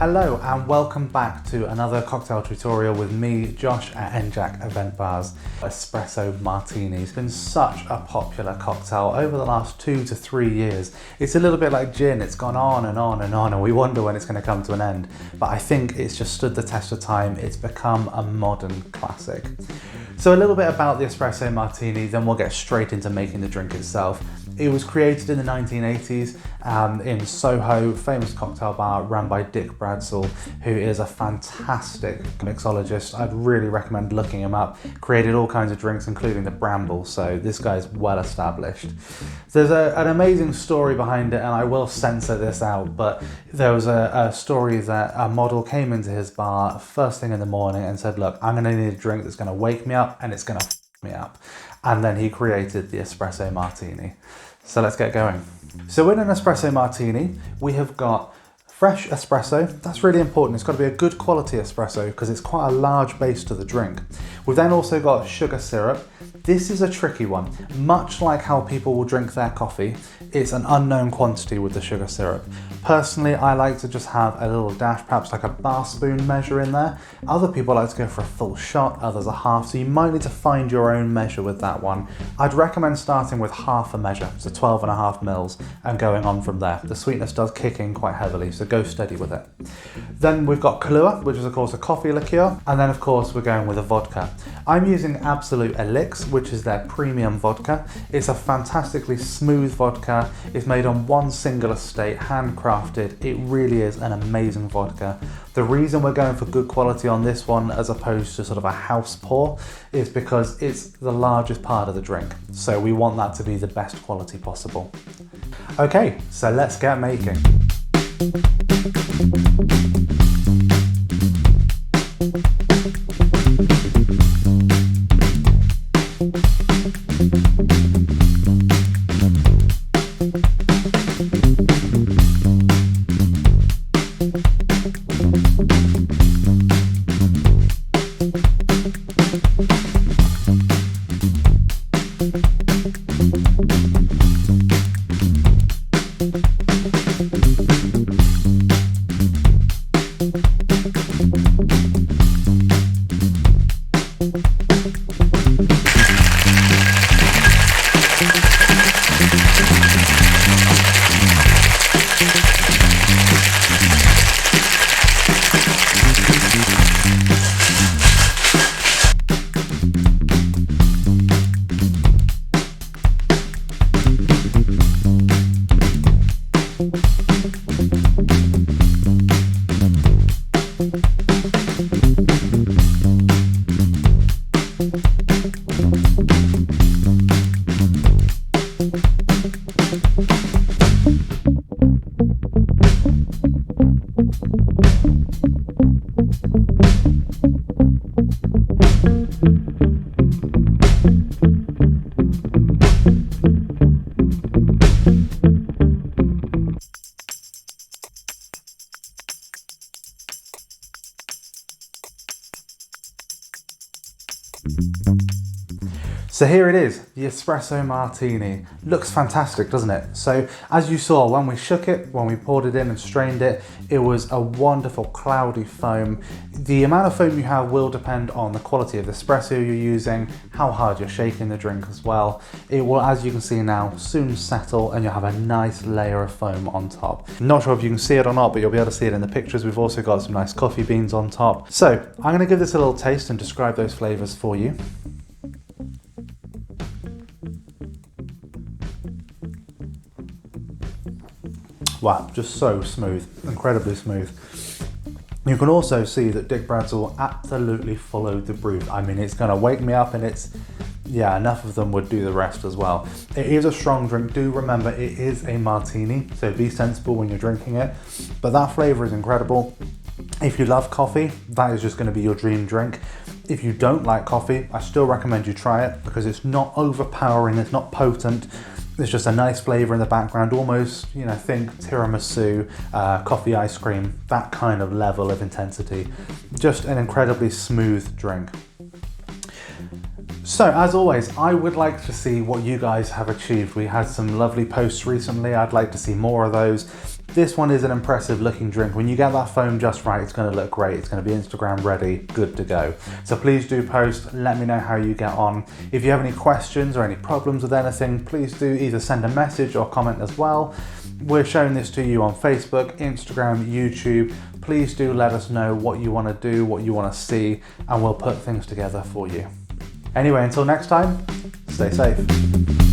Hello and welcome back to another cocktail tutorial with me, Josh at NJAC Event Bars. Espresso Martini has been such a popular cocktail over the last 2 to 3 years. It's a little bit like gin, it's gone on and on and on and we wonder when it's going to come to an end. But I think it's just stood the test of time, it's become a modern classic. So a little bit about the Espresso Martini, then we'll get straight into making the drink itself. It was created in the 1980s in Soho, famous cocktail bar run by Dick Bradsel, who is a fantastic mixologist. I'd really recommend looking him up. Created all kinds of drinks, including the Bramble, so this guy's well established. There's an amazing story behind it, and I will censor this out, but there was a story that a model came into his bar first thing in the morning and said, look, I'm gonna need a drink that's gonna wake me up and it's gonna f me up. And then he created the Espresso Martini. So let's get going. So in an Espresso Martini, we have got fresh espresso. That's really important. It's got to be a good quality espresso because it's quite a large base to the drink. We've then also got sugar syrup. This is a tricky one. Much like how people will drink their coffee, it's an unknown quantity with the sugar syrup. Personally, I like to just have a little dash, perhaps like a bar spoon measure in there. Other people like to go for a full shot, others a half, so you might need to find your own measure with that one. I'd recommend starting with half a measure, so 12.5 mils, and going on from there. The sweetness does kick in quite heavily, so go steady with it. Then we've got Kahlua, which is of course a coffee liqueur, and then of course we're going with a vodka. I'm using Absolut Elyx, which is their premium vodka. It's a fantastically smooth vodka. It's made on one single estate, handcrafted. It really is an amazing vodka. The reason we're going for good quality on this one as opposed to sort of a house pour is because it's the largest part of the drink. So we want that to be the best quality possible. Okay, so let's get making. So here it is, the Espresso Martini. Looks fantastic, doesn't it? So as you saw, when we shook it, when we poured it in and strained it, it was a wonderful cloudy foam. The amount of foam you have will depend on the quality of the espresso you're using, how hard you're shaking the drink as well. It will, as you can see now, soon settle and you'll have a nice layer of foam on top. Not sure if you can see it or not, but you'll be able to see it in the pictures. We've also got some nice coffee beans on top. So I'm gonna give this a little taste and describe those flavors for you. Wow, just so smooth, incredibly smooth. You can also see that Dick Bradsel absolutely followed the brief. I mean, it's gonna wake me up and yeah, enough of them would do the rest as well. It is a strong drink. Do remember it is a martini, so be sensible when you're drinking it. But that flavor is incredible. If you love coffee, that is just gonna be your dream drink. If you don't like coffee, I still recommend you try it because it's not overpowering, it's not potent. There's just a nice flavor in the background, almost, you know, think tiramisu, coffee ice cream, that kind of level of intensity. Just an incredibly smooth drink. So as always, I would like to see what you guys have achieved. We had some lovely posts recently. I'd like to see more of those. This one is an impressive looking drink. When you get that foam just right, it's going to look great. It's going to be Instagram ready, good to go. So please do post, let me know how you get on. If you have any questions or any problems with anything, please do either send a message or comment as well. We're showing this to you on Facebook, Instagram, YouTube. Please do let us know what you want to do, what you want to see, and we'll put things together for you. Anyway, until next time, stay safe.